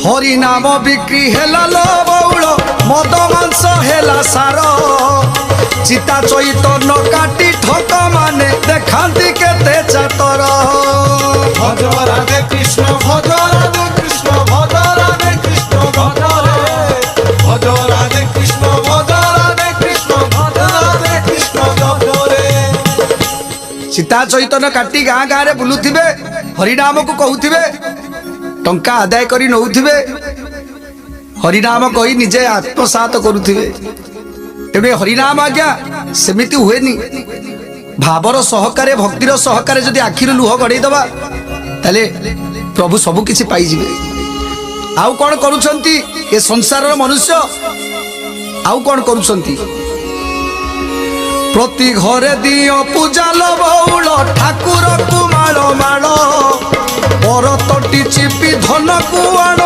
हरि नाम बिक्री हेला लो बौल मद मांस हेला सार चिता चैतन्य काटी ठक माने देखांती केते चातर भज राधे कृष्ण भज राधे कृष्ण भज राधे कृष्ण भज रे भज राधे कृष्ण भज राधे कृष्ण भज राधे कृष्ण भज रे। चिता चैतन्य काटी गाँ गाँ रे बुलुथिबे हरिनाम को कहूथिबे टंका आदाय करी नौथिबे हरिनाम कही निजे आत्मसात करुथिबे तेणु हरिनाम आज्ञा सेमिति हुएनी भावर सहकारे भक्तिर सहकारे जदि आखिर लुह गड़े दबा ताले प्रभु सबु किछि पाई जिवे। आउ कोन करूछंती ए संसार मनुष्य आउ कोन करूछंती प्रति घरे दियो पूजा लो बौल ठाकुर को मालो मालो पर तटी चिपी धन को आण